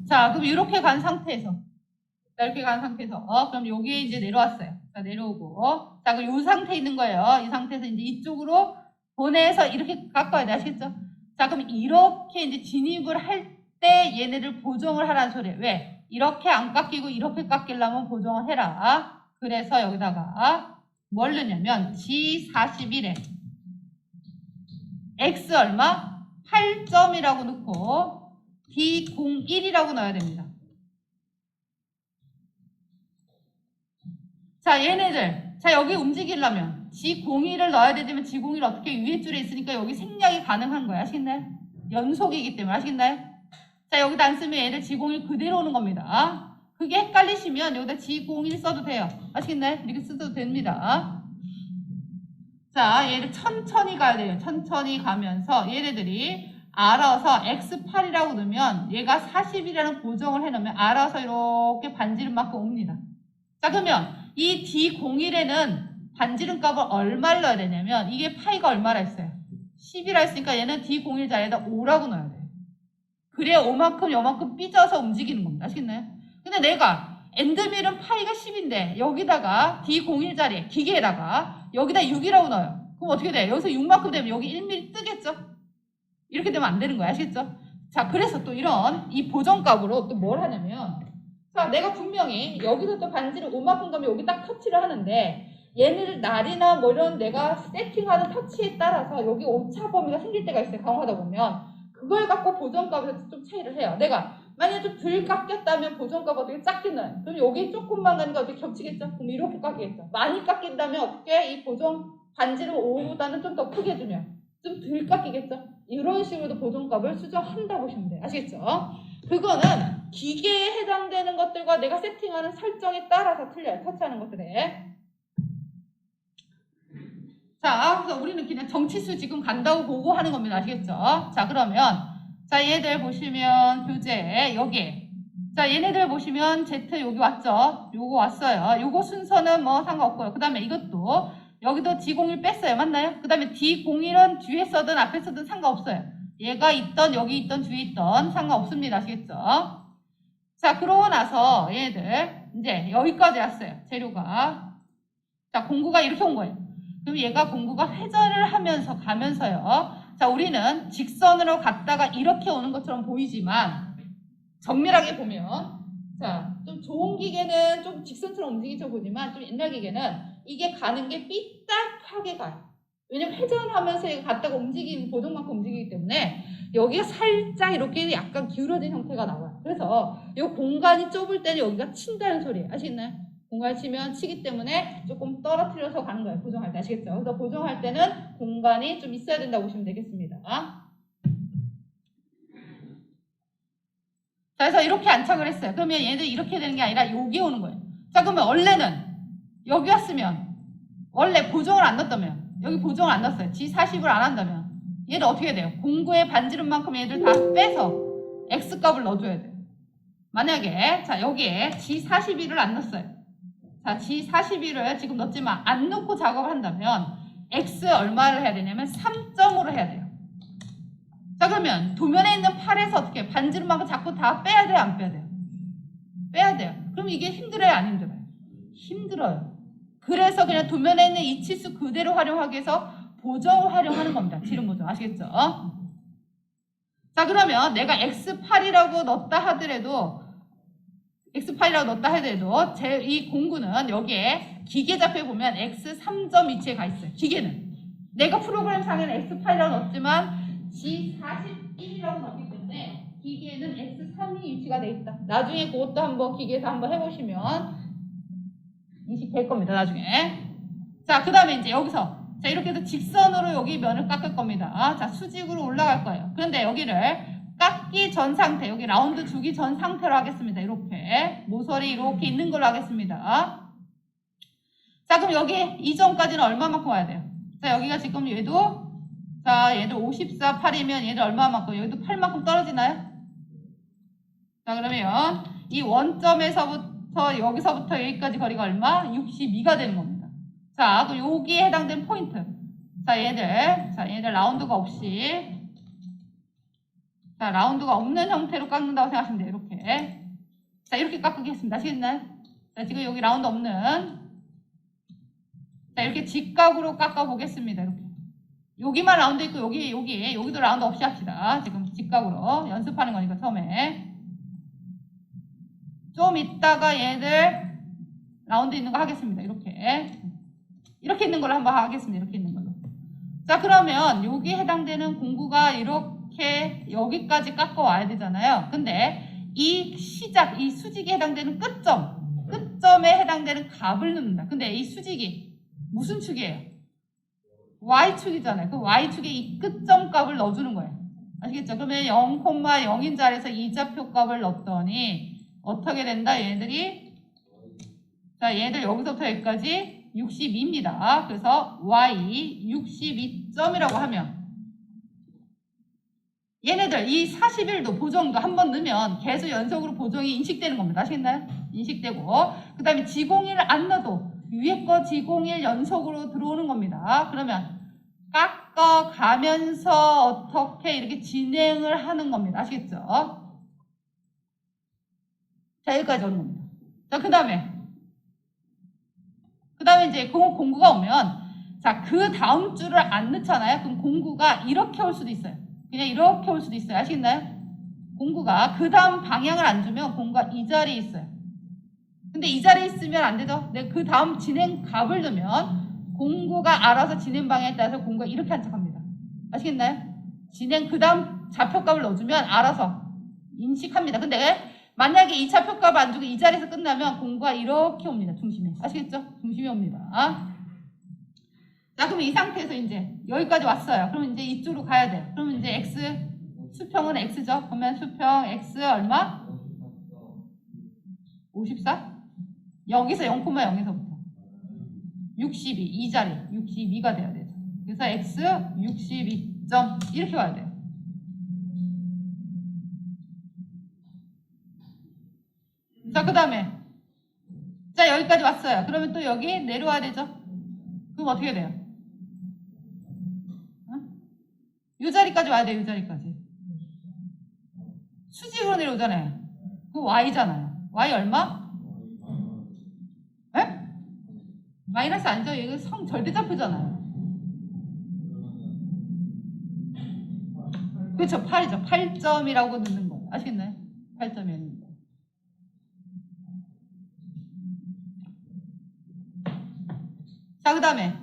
자, 그럼 이렇게 간 상태에서. 자, 이렇게 간 상태에서. 그럼 여기에 이제 내려왔어요. 자, 내려오고. 자, 그럼 이 상태에 있는 거예요. 이 상태에서 이제 이쪽으로 보내서 이렇게 깎아야 돼. 아시겠죠? 자, 그럼 이렇게 이제 진입을 할 때 얘네를 보정을 하라는 소리예요. 왜? 이렇게 안 깎이고 이렇게 깎이려면 보정을 해라. 그래서 여기다가 뭘 넣냐면 G41에 X 얼마? 8점이라고 넣고 D01이라고 넣어야 됩니다. 자, 얘네들. 자, 여기 움직이려면 G01을 넣어야 되지만 G01 어떻게 위에 줄에 있으니까 여기 생략이 가능한 거야. 아시겠나요? 연속이기 때문에. 아시겠나요? 자, 여기다 안 쓰면 얘들 G01 그대로 오는 겁니다. 그게 헷갈리시면 여기다 G01 써도 돼요. 아시겠나요? 이렇게 써도 됩니다. 자, 얘를 천천히 가야 돼요. 천천히 가면서 얘네들이 알아서 X8이라고 넣으면 얘가 40이라는 고정을 해놓으면 알아서 이렇게 반지름만큼 옵니다. 자, 그러면 이 D01에는 반지름 값을 얼마를 넣어야 되냐면 이게 파이가 얼마라 했어요? 10이라 했으니까 얘는 D01 자리에다 5라고 넣어야 돼요. 그래야 5만큼 요만큼 삐져서 움직이는 겁니다. 아시겠나요? 근데 내가 엔드밀은 파이가 10인데 여기다가 D01 자리에 기계에다가 여기다 6이라고 넣어요. 그럼 어떻게 돼요? 여기서 6만큼 되면 여기 1mm 뜨겠죠? 이렇게 되면 안 되는 거야. 아시겠죠? 자, 그래서 또 이런 이 보정값으로 또 뭘 하냐면 자, 내가 분명히 여기서 또 반지를 5만큼 가면 여기 딱 터치를 하는데 얘네들 날이나 뭐 이런 내가 세팅하는 터치에 따라서 여기 오차 범위가 생길 때가 있어요. 강화하다 보면. 그걸 갖고 보정값에서 좀 차이를 해요. 내가 만약에 좀 덜 깎였다면 보정값 어떻게 작게 넣어요. 그럼 여기 조금만 가니까 어떻게 겹치겠죠? 그럼 이렇게 깎이겠죠. 많이 깎인다면 어떻게 이 보정 반지름 5보다는 좀 더 크게 주면 좀 덜 깎이겠죠? 이런 식으로도 보정값을 수정한다 보시면 돼요. 아시겠죠? 그거는 기계에 해당되는 것들과 내가 세팅하는 설정에 따라서 틀려요. 터치하는 것들에. 자, 그래서 우리는 그냥 정치수 지금 간다고 보고 하는 겁니다. 아시겠죠? 자, 그러면 자, 얘들 보시면 교재 여기. 자, 얘네들 보시면 Z 여기 왔죠? 요거 왔어요. 요거 순서는 뭐 상관없고요. 그 다음에 이것도 여기도 D01 뺐어요. 맞나요? 그 다음에 D01은 뒤에 써든 앞에 써든 상관없어요. 얘가 있던 여기 있던 뒤에 있던 상관없습니다. 아시겠죠? 자, 그러고 나서 얘들 이제 여기까지 왔어요. 재료가. 자, 공구가 이렇게 온 거예요. 그럼 얘가 공구가 회전을 하면서 가면서요. 자, 우리는 직선으로 갔다가 이렇게 오는 것처럼 보이지만 정밀하게 보면 자, 좀 좋은 기계는 좀 직선처럼 움직이죠 보지만 좀 옛날 기계는 이게 가는 게 삐딱하게 가요. 왜냐면 회전하면서 얘가 갔다가 움직이는 보정만큼 움직이기 때문에 여기가 살짝 이렇게 약간 기울어진 형태가 나와요. 그래서 이 공간이 좁을 때는 여기가 친다는 소리예요. 아시겠나요? 공간을 치면 치기 때문에 조금 떨어뜨려서 가는 거예요. 보정할 때. 아시겠죠? 그래서 보정할 때는 공간이 좀 있어야 된다고 보시면 되겠습니다. 자, 그래서 이렇게 안착을 했어요. 그러면 얘들 이렇게 되는 게 아니라 여기 오는 거예요. 자, 그러면 원래는 여기 왔으면 원래 보정을 안 넣었다면 여기 보정을 안 넣었어요. G40을 안 한다면 얘들 어떻게 돼요? 공구의 반지름만큼 얘들 다 빼서 X값을 넣어줘야 돼요. 만약에 자 여기에 G41을 안 넣었어요. 자, G41을 지금 넣었지만 안 넣고 작업을 한다면 X 얼마를 해야 되냐면 3점으로 해야 돼요. 자, 그러면 도면에 있는 8에서 어떻게 반지름만큼 자꾸 다 빼야 돼요? 안 빼야 돼요? 빼야 돼요. 그럼 이게 힘들어요? 안 힘들어요? 힘들어요. 그래서 그냥 도면에 있는 이 치수 그대로 활용하기 위해서 보정을 활용하는 겁니다. 지름 보정. 아시겠죠? 자, 그러면 내가 X8이라고 넣었다 하더라도 X8이라고 넣었다 하더라도 이 공구는 여기에 기계좌표에 보면 X3점 위치에 가 있어요. 기계는. 내가 프로그램 상에는 X8이라고 넣었지만 G41이라고 넣었기 때문에 기계에는 X3이 위치가 돼 있다. 나중에 그것도 한번 기계에서 한번 해보시면 인식될 겁니다. 나중에. 자, 그 다음에 이제 여기서 자, 이렇게 해서 직선으로 여기 면을 깎을 겁니다. 자, 수직으로 올라갈 거예요. 그런데 여기를 깎기 전 상태, 여기 라운드 주기 전 상태로 하겠습니다. 이렇게 모서리 이렇게 있는 걸로 하겠습니다. 자, 그럼 여기 이 점까지는 얼마만큼 와야 돼요? 자, 여기가 지금 얘도 자, 얘들 54, 8이면 얘들 얼마만큼? 여기도 8만큼 떨어지나요? 자, 그러면 이 원점에서부터 여기서부터 여기까지 거리가 얼마? 62가 되는 겁니다. 자, 그럼 여기에 해당되는 포인트. 자, 얘들 라운드가 없이 자, 라운드가 없는 형태로 깎는다고 생각하시면 돼요. 이렇게. 자, 이렇게 깎겠습니다. 아시겠나요? 자, 지금 여기 라운드 없는. 자, 이렇게 직각으로 깎아보겠습니다. 이렇게. 여기만 라운드 있고, 여기도 라운드 없이 합시다. 지금 직각으로 연습하는 거니까, 처음에. 좀 이따가 얘들 라운드 있는 거 하겠습니다. 이렇게. 이렇게 있는 걸로 한번 하겠습니다. 이렇게 있는 걸로. 자, 그러면 여기 해당되는 공구가 이렇게 여기까지 깎아와야 되잖아요. 근데 이 시작, 이 수직에 해당되는 끝점에 해당되는 값을 넣는다. 근데 이 수직이 무슨 축이에요? Y축이잖아요. 그 Y축에 이 끝점 값을 넣어주는 거예요. 아시겠죠? 그러면 0,0인 자리에서 이좌표 값을 넣었더니 어떻게 된다? 얘네들이 자, 얘네들 여기서부터 여기까지 62입니다. 그래서 Y 62점이라고 하면 얘네들 이 41도 보정도 한번 넣으면 계속 연속으로 보정이 인식되는 겁니다. 아시겠나요? 인식되고 그 다음에 지공일 안 넣어도 위에 거 지공일 연속으로 들어오는 겁니다. 그러면 깎아가면서 어떻게 이렇게 진행을 하는 겁니다. 아시겠죠? 자, 여기까지 오는 겁니다. 자, 그 다음에 이제 공구가 오면 자, 그 다음 줄을 안 넣잖아요. 그럼 공구가 이렇게 올 수도 있어요. 그냥 이렇게 올 수도 있어요. 아시겠나요? 공구가 그 다음 방향을 안 주면 공구가 이 자리에 있어요. 근데 이 자리에 있으면 안 되죠. 근데 그 다음 진행 값을 넣으면 공구가 알아서 진행 방향에 따라서 공구가 이렇게 안착합니다. 아시겠나요? 진행 그 다음 좌표값을 넣어주면 알아서 인식합니다. 근데 만약에 이 좌표값 안 주고 이 자리에서 끝나면 공구가 이렇게 옵니다. 중심에. 아시겠죠? 중심에 옵니다. 자, 그럼 이 상태에서 이제 여기까지 왔어요. 그럼 이제 이쪽으로 가야 돼요. 그럼 이제 x 수평은 x죠. 그러면 수평 x 얼마? 54? 여기서 0,0에서부터 62, 이 자리 62가 돼야 되죠. 그래서 x 62점 이렇게 와야 돼요. 자, 그 다음에 자, 여기까지 왔어요. 그러면 또 여기 내려와야 되죠. 그럼 어떻게 돼요? 이 자리까지 와야 돼요. 이 자리까지. 수직으로 내려오잖아요. 그거 y잖아요. y 얼마? 에? 마이너스 아니죠? 이거 절대좌표잖아요. 그렇죠. 8이죠. 8점이라고 넣는 거예요. 아시겠나요? 8점이었는데. 자, 그 다음에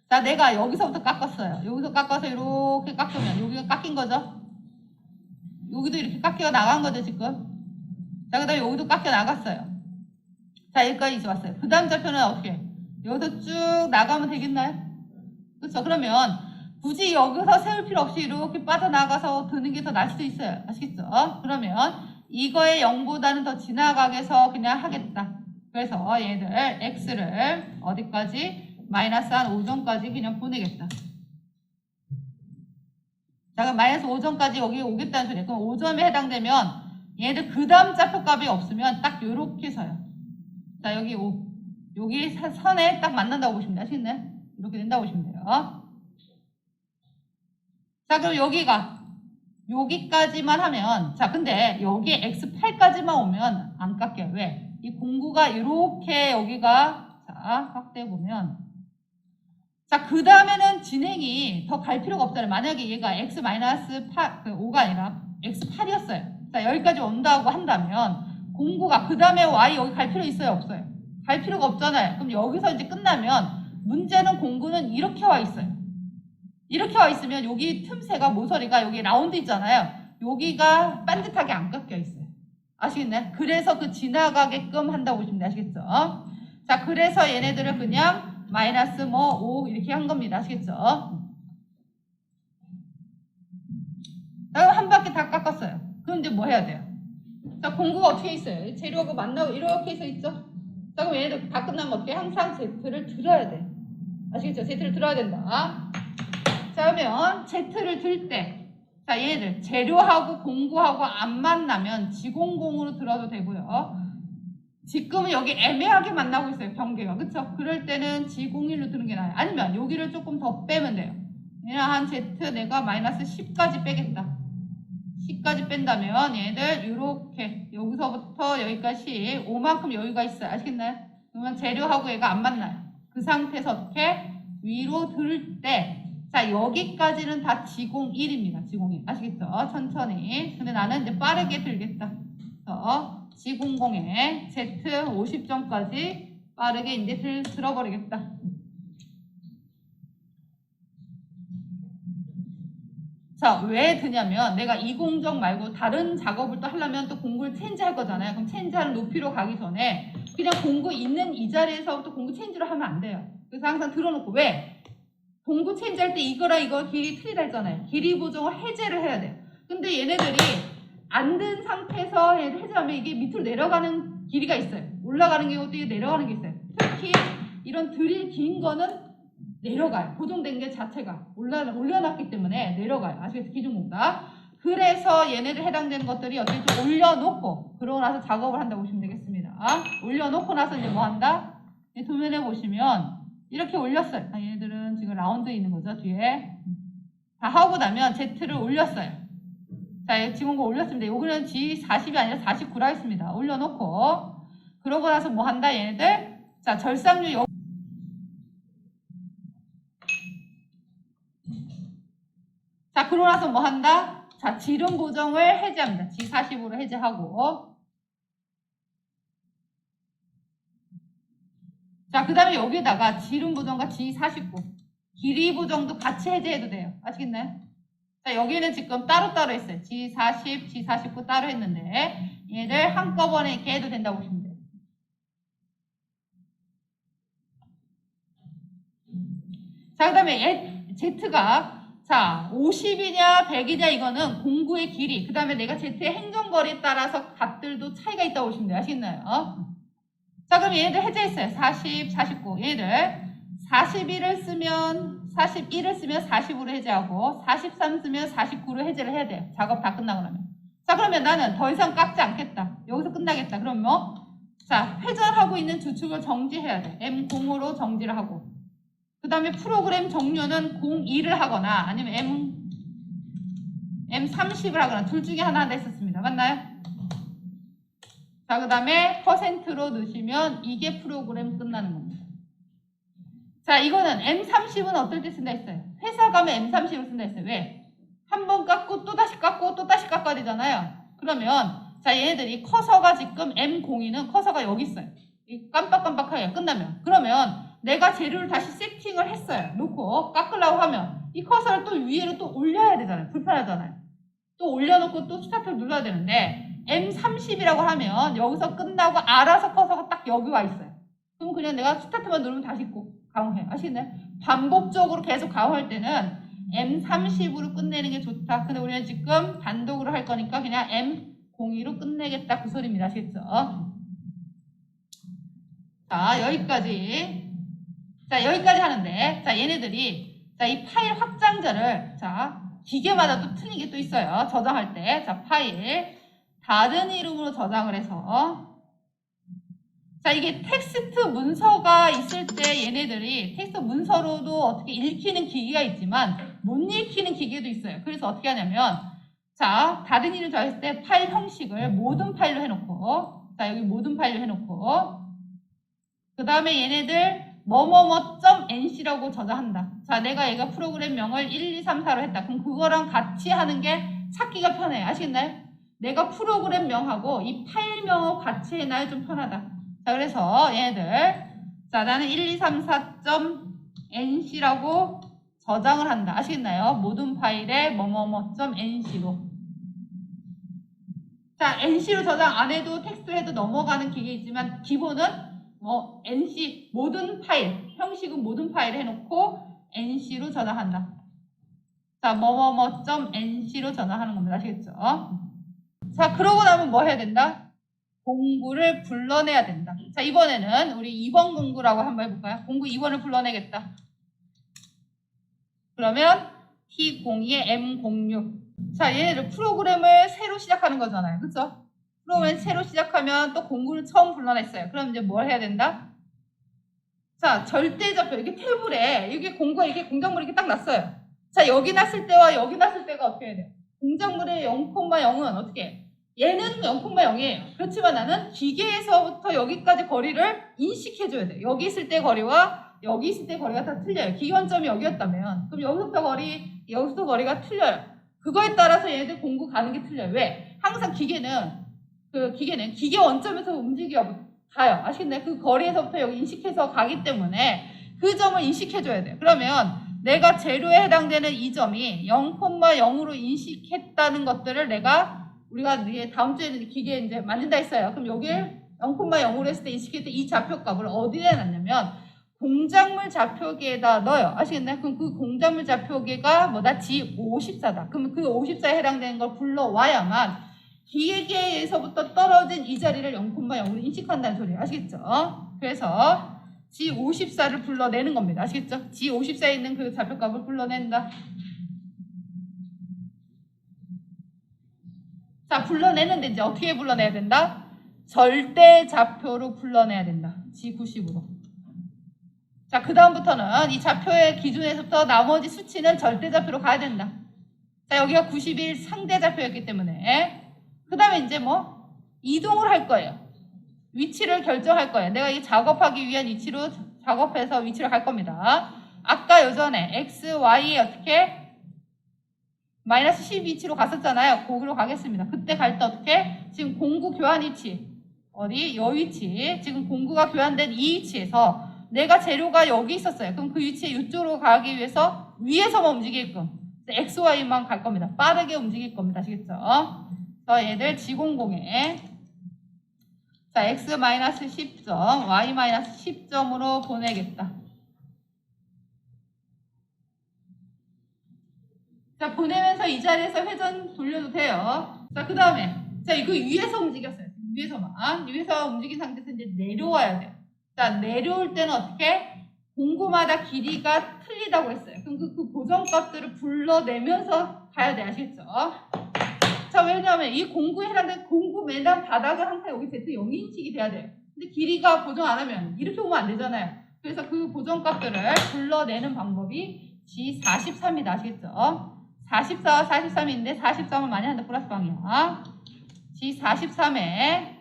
자, 내가 여기서부터 깎았어요. 여기서 깎아서 이렇게 깎으면 여기가 깎인 거죠. 여기도 이렇게 깎여 나간 거죠, 지금. 자, 그 다음에 여기도 깎여 나갔어요. 자, 여기까지 이제 왔어요. 그 다음 좌표는 어떻게 해요? 여기서 쭉 나가면 되겠나요? 그렇죠. 그러면 굳이 여기서 세울 필요 없이 이렇게 빠져나가서 드는 게 더 나을 수도 있어요. 아시겠죠? 그러면 이거의 0보다는 더 지나가게 해서 그냥 하겠다. 그래서 얘들 x를 어디까지? 마이너스 한 5점까지 그냥 보내겠다. 자, 그럼 마이너스 5점까지 여기 오겠다는 소리예요. 그럼 5점에 해당되면 얘들 그 다음 좌표값이 없으면 딱 요렇게 서요. 자, 여기 여기 선에 딱 만난다고 보시면 돼요. 아시겠나요? 이렇게 된다고 보시면 돼요. 자, 그럼 여기까지만 하면 자, 근데 여기에 x8까지만 오면 안 깎여요. 왜? 이 공구가 이렇게 여기가 자, 확대해 보면 자, 그 다음에는 진행이 더 갈 필요가 없잖아요. 만약에 얘가 x-5가 아니라 x8이었어요. 자, 여기까지 온다고 한다면 공구가 그 다음에 y 여기 갈 필요 있어요? 없어요? 갈 필요가 없잖아요. 그럼 여기서 이제 끝나면 문제는 공구는 이렇게 와 있어요. 이렇게 와 있으면 여기 틈새가 모서리가 여기 라운드 있잖아요. 여기가 반듯하게 안 깎여 있어요. 아시겠나요? 그래서 그 지나가게끔 한다고 보시면 돼요. 아시겠죠? 자, 그래서 얘네들을 그냥 마이너스 5 이렇게 한 겁니다. 아시겠죠? 자, 한 바퀴 다 깎았어요. 그럼 이제 뭐 해야 돼요? 자, 공구가 어떻게 있어요? 재료하고 만나고 이렇게 해서 있죠? 자, 그럼 얘네들 다 끝나면 어떻게? 항상 Z를 들어야 돼. 아시겠죠? Z를 들어야 된다. 자, 그러면 Z를 들 때, 자, 얘네들 재료하고 공구하고 안 만나면 지공공으로 들어도 되고요. 지금은 여기 애매하게 만나고 있어요. 경계가. 그쵸? 그럴 때는 지공일로 드는 게 나아요. 아니면 여기를 조금 더 빼면 돼요. 그냥 한 Z 내가 마이너스 10까지 빼겠다. 여기까지 뺀다면 얘들 이렇게 여기서부터 여기까지 5만큼 여유가 있어요. 아시겠나요? 그러면 재료하고 얘가 안 만나요. 그 상태에서 어떻게 위로 들 때 자 여기까지는 다 지공 1입니다. 지공 1 아시겠죠? 천천히. 근데 나는 이제 빠르게 들겠다. 그래서 지공공에 Z 50점까지 빠르게 이제 들어버리겠다. 자, 왜 드냐면 내가 이 공정 말고 다른 작업을 또 하려면 또 공구를 체인지할 거잖아요. 그럼 체인지하는 높이로 가기 전에 그냥 공구 있는 이 자리에서부터 공구 체인지를 하면 안 돼요. 그래서 항상 들어놓고 왜? 공구 체인지할 때 이거랑 이거 길이 틀리다 했잖아요. 길이 보정을 해제를 해야 돼요. 근데 얘네들이 안 든 상태에서 해제하면 이게 밑으로 내려가는 길이가 있어요. 올라가는 게 있고 내려가는 게 있어요. 특히 이런 드릴 긴 거는 내려가요. 고정된 게 자체가 올려놨기 때문에 내려가요. 아시겠죠? 기준공다. 그래서 얘네들 해당되는 것들이 어떻게 좀 올려놓고 그러고 나서 작업을 한다고 보시면 되겠습니다. 올려놓고 나서 이제 뭐 한다? 도면에 보시면 이렇게 올렸어요. 얘네들은 지금 라운드에 있는 거죠. 뒤에 다 하고 나면 Z를 올렸어요. 자, 지금 거 올렸습니다. 요거는 G40이 아니라 49라 했습니다. 올려놓고 그러고 나서 뭐 한다? 얘네들 자 절삭률 자, 그러고 나서 뭐 한다? 자, 지름 보정을 해제합니다. G40으로 해제하고. 자, 그 다음에 여기다가 지름 보정과 G49, 길이 보정도 같이 해제해도 돼요. 아시겠나요? 자, 여기는 지금 따로따로 했어요. G40, G49 따로 했는데, 얘를 한꺼번에 이렇게 해도 된다고 보시면 돼요. 자, 그 다음에 Z가 자, 50이냐 100이냐 이거는 공구의 길이 그 다음에 내가 Z의 행정거리에 따라서 값들도 차이가 있다고 보시면 돼요. 아시겠나요? 자, 그럼 얘네들 해제했어요. 40, 49 얘네들 41을 쓰면 40으로 해제하고 43 쓰면 49로 해제를 해야 돼요. 작업 다 끝나고 나면. 자, 그러면 나는 더 이상 깎지 않겠다. 여기서 끝나겠다. 그럼 뭐? 자, 회전하고 있는 주축을 정지해야 돼. M0으로 정지를 하고 그 다음에 프로그램 종류는 02를 하거나 아니면 M30을 하거나 둘 중에 하나 한다 했었습니다. 맞나요? 자, 그 다음에 %로 넣으시면 이게 프로그램 끝나는 겁니다. 자, 이거는 M30은 어떨 때 쓴다 했어요? 회사 가면 M30을 쓴다 했어요. 왜? 한 번 깎고 또다시 깎고 또다시 깎아야 되잖아요. 그러면 자, 얘네들이 커서가 지금 M02는 커서가 여기 있어요. 깜빡깜빡하게 끝나면 그러면 내가 재료를 다시 세팅을 했어요. 놓고 깎으려고 하면 이 커서를 또 위로 또 올려야 되잖아요. 불편하잖아요. 또 올려놓고 또 스타트를 눌러야 되는데 M30이라고 하면 여기서 끝나고 알아서 커서가 딱 여기 와 있어요. 그럼 그냥 내가 스타트만 누르면 다시 가공해. 아시겠나요? 반복적으로 계속 가공할 때는 M30으로 끝내는 게 좋다. 근데 우리는 지금 단독으로 할 거니까 그냥 M02로 끝내겠다. 그 소리입니다. 아시겠죠? 자, 여기까지. 자, 여기까지 하는데, 자, 얘네들이, 자, 이 파일 확장자를, 자, 기계마다 또 틀린 게 또 있어요. 저장할 때. 자, 파일. 다른 이름으로 저장을 해서. 자, 이게 텍스트 문서가 있을 때 얘네들이 텍스트 문서로도 어떻게 읽히는 기계가 있지만, 못 읽히는 기계도 있어요. 그래서 어떻게 하냐면, 자, 다른 이름 저장했을 때 파일 형식을 모든 파일로 해놓고, 자, 여기 모든 파일로 해놓고, 그 다음에 얘네들, 뭐뭐뭐.nc라고 저장한다. 자, 내가 얘가 프로그램명을 1, 2, 3, 4로 했다. 그럼 그거랑 같이 하는 게 찾기가 편해요. 아시겠나요? 내가 프로그램명하고 이 파일명하고 같이 해놔야 좀 편하다. 자, 그래서 얘네들 자, 나는 1, 2, 3, 4.nc라고 저장을 한다. 아시겠나요? 모든 파일에 뭐뭐뭐.nc로 자, nc로 저장 안 해도 텍스트로 해도 넘어가는 기계이지만 기본은 NC 모든 파일 형식은 모든 파일 해놓고 NC로 저장한다. 자, 뭐뭐뭐.nc로 저장하는 겁니다. 아시겠죠? 자, 그러고 나면 뭐 해야 된다? 공구를 불러내야 된다. 자, 이번에는 우리 2번 공구라고 한번 해볼까요? 공구 2번을 불러내겠다. 그러면 T02에 M06. 자, 얘네들 프로그램을 새로 시작하는 거잖아요. 그쵸? 프로그램 새로 시작하면 또 공구를 처음 불러냈어요. 그럼 이제 뭘 해야 된다? 자, 절대적표. 이게 테이블에, 이게 공구가 이게 공작물이 이렇게 딱 났어요. 자, 여기 났을 때와 여기 났을 때가 어떻게 해야 돼요? 공작물의 0,0은 어떻게? 얘는 0,0이에요. 그렇지만 나는 기계에서부터 여기까지 거리를 인식해줘야 돼. 여기 있을 때 거리와 여기 있을 때 거리가 다 틀려요. 기원점이 여기였다면 그럼 여기서부터 거리가 틀려요. 그거에 따라서 얘네들 공구 가는 게 틀려요. 왜? 항상 기계는 기계 원점에서 가요. 아시겠나요? 그 거리에서부터 여기 인식해서 가기 때문에 그 점을 인식해줘야 돼요. 그러면 내가 재료에 해당되는 이 점이 0,0으로 인식했다는 것들을 우리가 다음 주에는 기계 이제 만든다 했어요. 그럼 여기를 0,0으로 했을 때 인식했을 때 이 좌표값을 어디에 놨냐면 공작물 좌표계에다 넣어요. 아시겠나요? 그럼 그 공작물 좌표계가 뭐다? G54다. 그럼 그 54에 해당되는 걸 불러와야만 기계에서부터 떨어진 이 자리를 0,0으로 인식한다는 소리예요. 아시겠죠? 그래서 G54를 불러내는 겁니다. 아시겠죠? G54에 있는 그 좌표값을 불러낸다. 자, 불러내는데 이제 어떻게 불러내야 된다? 절대 좌표로 불러내야 된다. G90으로. 자, 그 다음부터는 이 좌표의 기준에서부터 나머지 수치는 절대 좌표로 가야 된다. 자, 여기가 91 상대 좌표였기 때문에 그 다음에 이제 이동을 할 거예요. 위치를 결정할 거예요. 내가 이 작업하기 위한 위치로 작업해서 위치를 갈 겁니다. 아까 예전에 x, y에 어떻게 마이너스 10 위치로 갔었잖아요. 거기로 가겠습니다. 그때 갈 때 어떻게? 지금 공구 교환 위치 어디? 여 위치. 지금 공구가 교환된 이 위치에서 내가 재료가 여기 있었어요. 그럼 그 위치에 이쪽으로 가기 위해서 위에서만 움직이게끔 x, y만 갈 겁니다. 빠르게 움직일 겁니다. 아시겠죠? 그래서 얘들 G00에 자, x-10점, y-10점으로 보내겠다. 자, 보내면서 이 자리에서 회전 돌려도 돼요. 자, 그 다음에 자, 이거 위에서 움직였어요. 위에서 움직인 상태에서 이제 내려와야 돼요. 자, 내려올 때는 어떻게? 공구마다 길이가 틀리다고 했어요. 그럼 그 고정값들을 불러내면서 가야 돼. 아시겠죠? 자, 왜냐하면 이 공구에 해당되는 공구 매단 바닥을 항상 여기 Z0 인식이 돼야 돼요. 근데 길이가 보정 안 하면 이렇게 오면 안 되잖아요. 그래서 그 고정값들을 불러내는 방법이 G43이다. 아시겠죠? 44와 43인데 43을 많이 한다. 플러스 방이야. G43에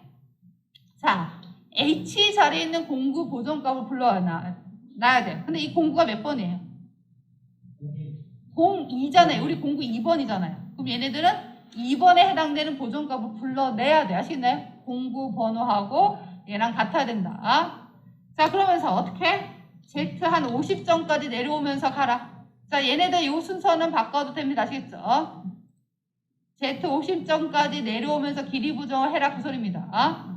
자, H 자리에 있는 공구 보정값을 불러놔야 돼요. 근데 이 공구가 몇 번이에요? 02잖아요. 우리 공구 2번이잖아요. 그럼 얘네들은 2번에 해당되는 보정값을 불러내야 돼. 아시겠나요? 공구 번호하고 얘랑 같아야 된다. 자, 그러면서 어떻게? Z 한 50점까지 내려오면서 가라. 자, 얘네들 이 순서는 바꿔도 됩니다. 아시겠죠? Z 50점까지 내려오면서 길이 부정을 해라. 그 소리입니다.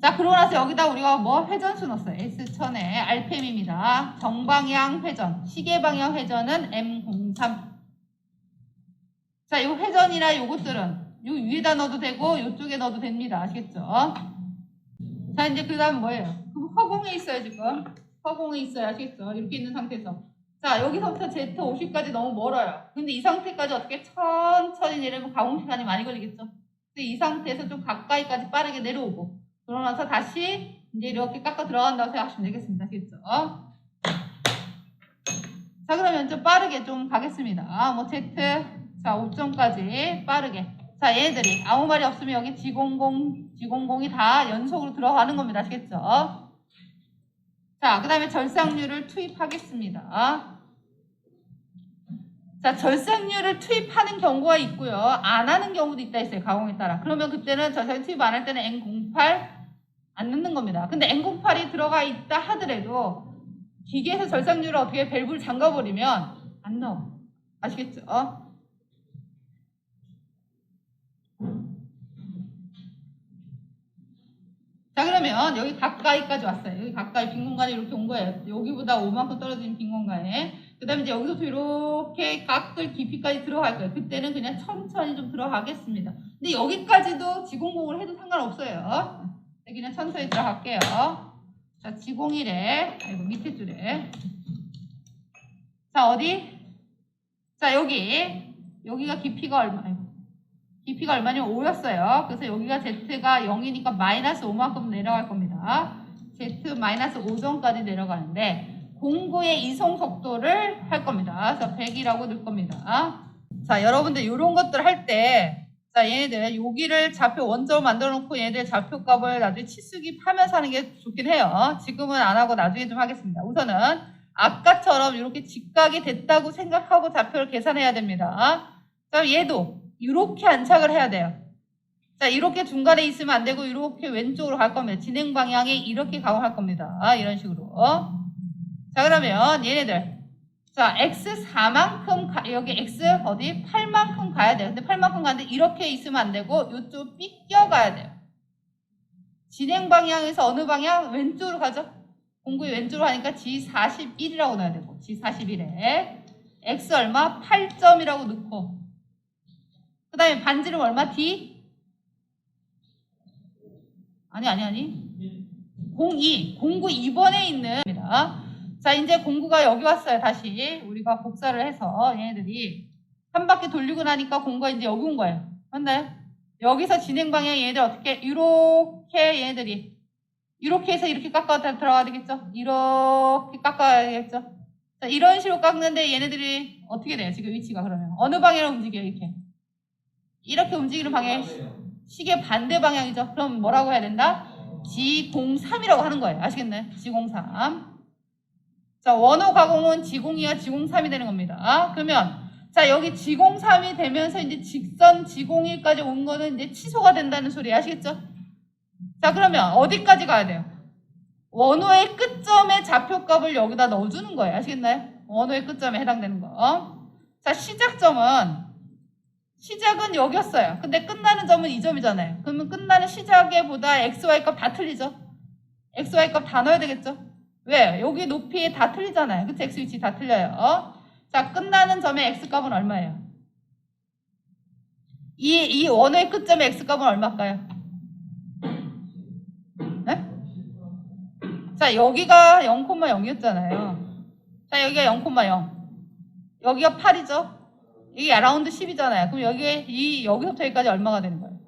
자, 그러고 나서 여기다 우리가 회전수 넣었어요. S1000에 RPM입니다. 정방향 회전, 시계방향 회전은 M03. 자, 이 회전이나 요것들은 요 위에다 넣어도 되고 요쪽에 넣어도 됩니다. 아시겠죠? 자, 이제 그 다음 뭐예요? 그럼 허공에 있어요, 지금. 허공에 있어요. 아시겠죠? 이렇게 있는 상태에서. 자, 여기서부터 Z50까지 너무 멀어요. 근데 이 상태까지 어떻게 천천히 내려면 가공 시간이 많이 걸리겠죠? 근데 이 상태에서 좀 가까이까지 빠르게 내려오고 그러고 나서 다시 이제 이렇게 깎아 들어간다고 생각하시면 되겠습니다. 아시겠죠? 자, 그러면 좀 빠르게 좀 가겠습니다. Z, 자, 5점까지 빠르게. 자, 얘들이 아무 말이 없으면 여기 G00이 다 연속으로 들어가는 겁니다. 아시겠죠? 자, 그 다음에 절삭률을 투입하겠습니다. 자, 절삭률을 투입하는 경우가 있고요. 안 하는 경우도 있다 했어요. 가공에 따라. 그러면 그때는 절삭률 투입 안 할 때는 N08 안 넣는 겁니다. 근데 N08이 들어가 있다 하더라도 기계에서 절삭률을 어떻게 밸브를 잠가버리면 안 넣어. 아시겠죠? 자, 그러면 여기 가까이까지 왔어요. 여기 가까이 빈 공간에 이렇게 온 거예요. 여기보다 5만큼 떨어진 빈 공간에. 그 다음에 이제 여기서부터 이렇게 각들 깊이까지 들어갈 거예요. 그때는 그냥 천천히 좀 들어가겠습니다. 근데 여기까지도 G00을 해도 상관없어요. 그냥 천천히 들어갈게요. 자, G01에, 아이고, 밑에 줄에. 자, 어디? 자, 여기가 깊이가 얼마냐면 5였어요. 그래서 여기가 Z가 0이니까 마이너스 5만큼 내려갈 겁니다. Z 마이너스 5점까지 내려가는데 공구의 이송 속도를 할 겁니다. 그래서 100이라고 넣을 겁니다. 자, 여러분들 이런 것들 할 때, 자, 얘네들 여기를 좌표 원점을 만들어 놓고 얘네들 좌표값을 나중에 치수기 파면서 하는 게 좋긴 해요. 지금은 안 하고 나중에 좀 하겠습니다. 우선은 아까처럼 이렇게 직각이 됐다고 생각하고 좌표를 계산해야 됩니다. 자, 얘도 이렇게 안착을 해야 돼요. 자, 이렇게 중간에 있으면 안 되고 이렇게 왼쪽으로 갈 겁니다. 진행 방향이 이렇게 가고 할 겁니다. 이런 식으로. 자, 그러면 얘네들 자, x 4만큼 여기 x 어디 8만큼 가야 돼요. 근데 8만큼 가는데 이렇게 있으면 안 되고 이쪽 삐껴 가야 돼요. 진행 방향에서 어느 방향? 왼쪽으로 가죠. 공구의 왼쪽으로 하니까 G41이라고 넣어야 되고 G41에 x 얼마? 8점이라고 넣고 그 다음에 반지름 얼마? D? 아니 02 공구 2번에 있는 자, 이제 공구가 여기 왔어요. 다시 우리가 복사를 해서 얘네들이 한 바퀴 돌리고 나니까 공구가 이제 여기 온 거예요. 맞나요? 여기서 진행 방향 얘네들 어떻게 이렇게 얘네들이 이렇게 해서 이렇게 깎아 들어가야 되겠죠? 이렇게 깎아야 되겠죠? 자, 이런 식으로 깎는데 얘네들이 어떻게 돼요? 지금 위치가 그러면 어느 방향으로 움직여요? 이렇게 움직이는 방향 시계 반대 방향이죠. 그럼 뭐라고 해야 된다? G03이라고 하는 거예요. 아시겠나요? G03. 자, 원호 가공은 G02와 G03이 되는 겁니다. 그러면 자, 여기 G03이 되면서 이제 직선 G01까지 온 거는 이제 취소가 된다는 소리 아시겠죠? 자, 그러면 어디까지 가야 돼요? 원호의 끝점의 좌표값을 여기다 넣어주는 거예요. 아시겠나요? 원호의 끝점에 해당되는 거. 자, 시작은 여기였어요. 근데 끝나는 점은 이 점이잖아요. 그러면 끝나는 시작에 보다 x, y 값 다 틀리죠? x, y 값 다 넣어야 되겠죠? 왜? 여기 높이 다 틀리잖아요. 그치? x 위치 다 틀려요. 자, 끝나는 점의 x 값은 얼마예요? 이 원호의 끝점의 x 값은 얼마일까요? 네? 자, 여기가 0,0이었잖아요. 자, 여기가 0,0. 여기가 8이죠? 이게 라운드 10이잖아요. 그럼 여기서부터 여기까지 얼마가 되는 거예요?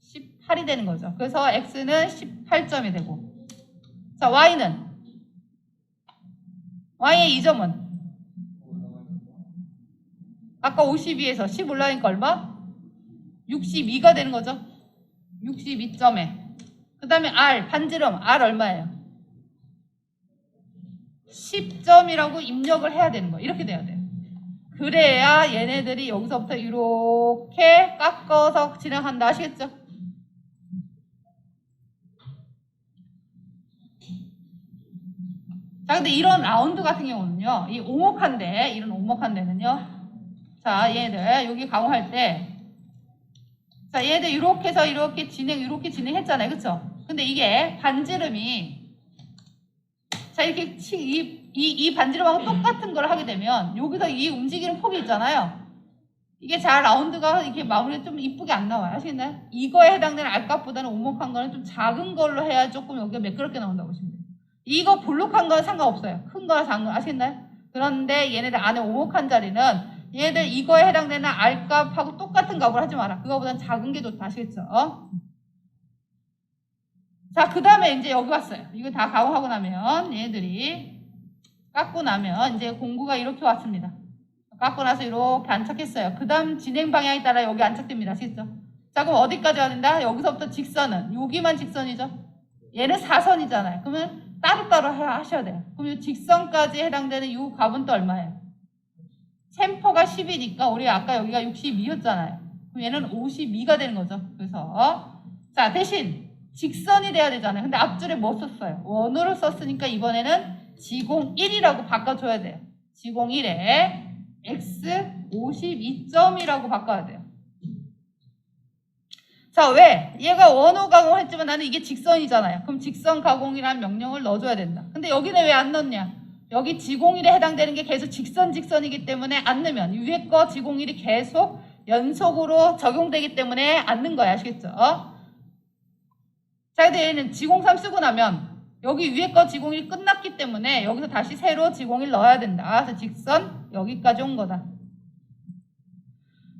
18이 되는 거죠. 그래서 x는 18점이 되고. 자, y는? y의 이 점은? 아까 52에서 10 올라가니까 얼마? 62가 되는 거죠. 62점에. 그 다음에 r, 반지름. r 얼마예요? 10점이라고 입력을 해야 되는 거예요. 이렇게 돼야 돼요. 그래야 얘네들이 여기서부터 이렇게 깎아서 진행한다. 아시겠죠? 자, 근데 이런 라운드 같은 경우는요, 이런 오목한 데는요, 자, 얘네들 여기 가공할 때, 자, 얘네들 이렇게 해서 이렇게 진행했잖아요. 그쵸? 근데 이게 반지름이, 자, 이렇게 이 반지름하고 똑같은 걸 하게 되면 여기서 이 움직이는 폭이 있잖아요. 이게 잘 라운드가 이렇게 마무리 좀 이쁘게 안 나와요. 아시겠나요? 이거에 해당되는 알값보다는 오목한 거는 좀 작은 걸로 해야 조금 여기가 매끄럽게 나온다고 보시면 돼요. 이거 볼록한 거는 상관없어요. 큰 거나 작은 거 아시겠나요? 그런데 얘네들 안에 오목한 자리는 얘네들 이거에 해당되는 알값하고 똑같은 값을 하지 마라. 그거보다는 작은 게 좋다. 아시겠죠? 자, 그 다음에 이제 여기 왔어요. 이거 다 가공하고 나면 얘네들이 깎고 나면 이제 공구가 이렇게 왔습니다. 깎고 나서 이렇게 안착했어요. 그 다음 진행 방향에 따라 여기 안착됩니다. 아시겠죠? 자, 그럼 어디까지 와야 된다? 여기서부터 직선은 여기만 직선이죠? 얘는 사선이잖아요. 그러면 따로따로 하셔야 돼요. 그럼 이 직선까지 해당되는 이 값은 또 얼마예요? 챔퍼가 10이니까 우리 아까 여기가 62였잖아요. 그럼 얘는 52가 되는 거죠. 그래서 자, 대신 직선이 돼야 되잖아요. 근데 앞줄에 뭐 썼어요? 원으로 썼으니까 이번에는 G01이라고 바꿔줘야 돼요. G01에 X 52점이라고 바꿔야 돼요. 자, 왜? 얘가 원호 가공을 했지만 나는 이게 직선이잖아요. 그럼 직선 가공이라는 명령을 넣어줘야 된다. 근데 여기는 왜 안 넣냐? 여기 G01에 해당되는 게 계속 직선이기 때문에 안 넣으면 위에 거 G01이 계속 연속으로 적용되기 때문에 안 넣은 거야. 아시겠죠? 자, 근데 얘는 G03 쓰고 나면 여기 위에 거 G01이 끝났기 때문에 여기서 다시 새로 G01 넣어야 된다. 그래서 직선 여기까지 온 거다.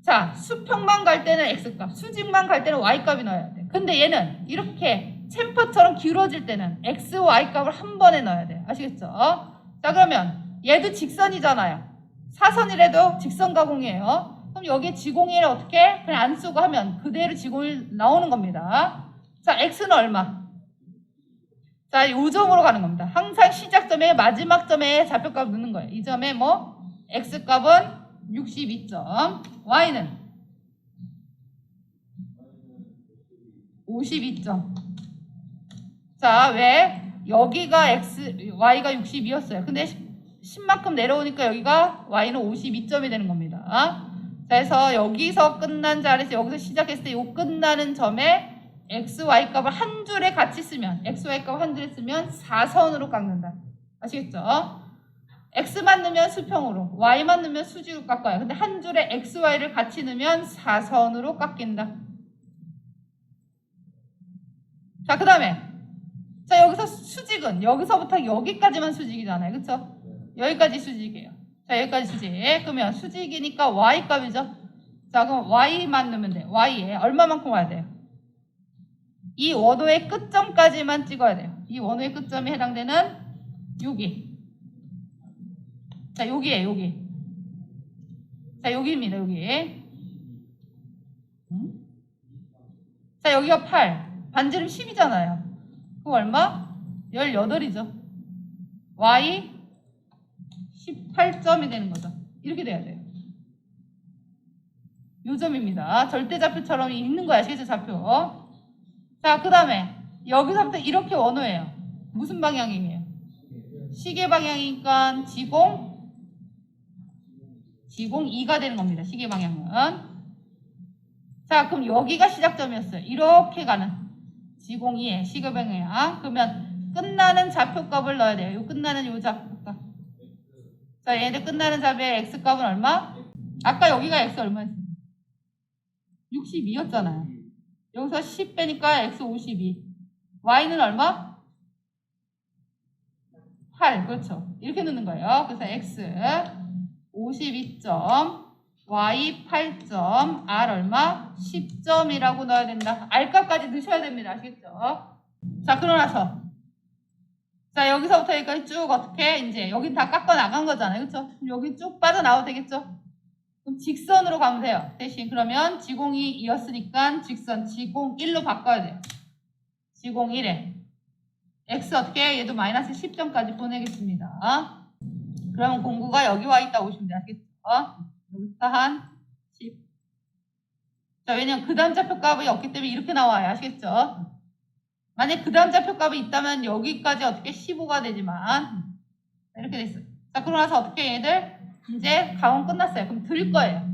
자, 수평만 갈 때는 X값, 수직만 갈 때는 Y값이 넣어야 돼. 근데 얘는 이렇게 챔퍼처럼 길어질 때는 X, Y값을 한 번에 넣어야 돼. 아시겠죠? 자, 그러면 얘도 직선이잖아요. 사선이라도 직선 가공이에요. 그럼 여기에 지공이를 어떻게 그냥 안 쓰고 하면 그대로 지공이 나오는 겁니다. 자, x는 얼마? 자, 이 점으로 가는 겁니다. 항상 시작점에 마지막 점에 좌표값 넣는 거예요. 이 점에 뭐 x값은 62점, y는 52점. 자, 왜? 여기가 y가 62였어요. 근데 10만큼 내려오니까 여기가 y는 52점이 되는 겁니다. 자, 그래서 여기서 끝난 자리에서 여기서 시작했을 때 이 끝나는 점에 x, y 값을 한 줄에 같이 쓰면 x, y 값을 한 줄에 쓰면 4선으로 깎는다. 아시겠죠? x만 넣으면 수평으로, y만 넣으면 수직으로 깎아요. 근데 한 줄에 x, y를 같이 넣으면 4선으로 깎인다. 자, 그 다음에 자, 여기서 수직은 여기서부터 여기까지만 수직이잖아요. 그쵸? 여기까지 수직이에요. 자, 여기까지 수직. 그러면 수직이니까 y 값이죠. 자, 그럼 y만 넣으면 돼요. y에 얼마만큼 와야 돼요? 이 원호의 끝점까지만 찍어야 돼요. 이 원호의 끝점에 해당되는 여기. 자, 여기에요, 여기. 자, 여기입니다, 여기. 자, 여기가 8. 반지름 10이잖아요. 그럼 얼마? 18이죠. y 18점이 되는 거죠. 이렇게 돼야 돼요. 요 점입니다. 절대좌표처럼 있는 거야, 아시겠죠, 좌표. 자, 그 다음에 여기서부터 이렇게 원호예요. 무슨 방향이에요? 시계 방향이니까 지공 2가 되는 겁니다. 시계 방향은. 자, 그럼 여기가 시작점이었어요. 이렇게 가는 지공 2의 시계 방향. 그러면 끝나는 좌표값을 넣어야 돼요. 요 끝나는 요 좌표값. 자, 얘들 끝나는 좌표의 x값은 얼마? 아까 여기가 x 얼마였어요? 62였잖아요. 여기서 10 빼니까 x 52. y는 얼마? 8. 그렇죠. 이렇게 넣는 거예요. 그래서 x 52점, y 8점, r 얼마? 10점이라고 넣어야 된다. r값까지 넣으셔야 됩니다. 아시겠죠? 자, 그러고 나서 자, 여기서부터 여기까지 쭉 어떻게 이제 여긴 다 깎아 나간 거잖아요. 그렇죠? 여기 쭉 빠져나와도 되겠죠? 그럼 직선으로 가면 돼요. 대신 그러면 지공이 2였으니까 직선 지공 1로 바꿔야 돼요. 지공 1에 x 어떻게 얘도 마이너스 10점까지 보내겠습니다. 그러면 공구가 여기 와 있다고 보시면 돼요. 아시겠죠? 여기서 한 10. 자, 왜냐면 그 다음 좌표값이 없기 때문에 이렇게 나와요. 아시겠죠? 만약 그 다음 좌표값이 있다면 여기까지 어떻게 15가 되지만 이렇게 돼 있어요. 자, 그러고 나서 어떻게 얘들 이제 가공 끝났어요. 그럼 들 거예요.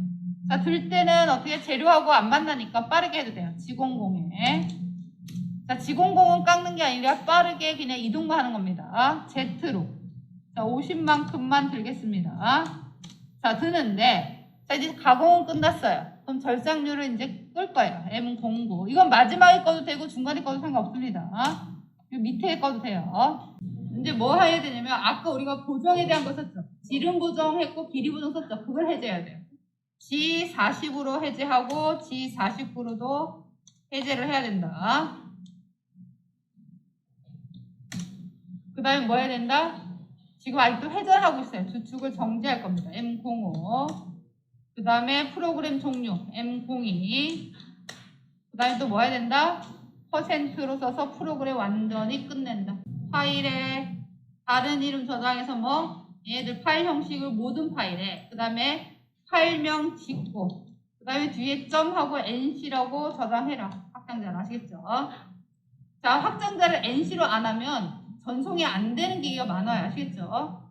자, 들 때는 어떻게 재료하고 안 만나니까 빠르게 해도 돼요. 지공공에. 자, 지공공은 깎는 게 아니라 빠르게 그냥 이동만 하는 겁니다. Z로. 자, 50만큼만 들겠습니다. 자, 드는데, 자, 이제 가공은 끝났어요. 그럼 절삭률을 이제 끌 거예요. M09. 이건 마지막에 꺼도 되고 중간에 꺼도 상관없습니다. 이 밑에 꺼도 돼요. 이제 뭐 해야 되냐면, 아까 우리가 보정에 대한 거 썼죠. 지름 보정했고, 길이 보정 썼죠. 그걸 해제해야 돼요. G40으로 해제하고, G49로도 해제를 해야 된다. 그 다음에 뭐 해야 된다? 지금 아직도 회전하고 있어요. 주축을 정지할 겁니다. M05. 그 다음에 프로그램 종류 M02. 그 다음에 또 뭐 해야 된다? 퍼센트로 써서 프로그램 완전히 끝낸다. 파일에 다른 이름 저장해서 뭐 얘들 파일 형식을 모든 파일에 그 다음에 파일명 짓고 그 다음에 뒤에 점하고 NC라고 저장해라. 확장자를 아시겠죠? 자, 확장자를 NC로 안 하면 전송이 안 되는 기기가 많아요. 아시겠죠?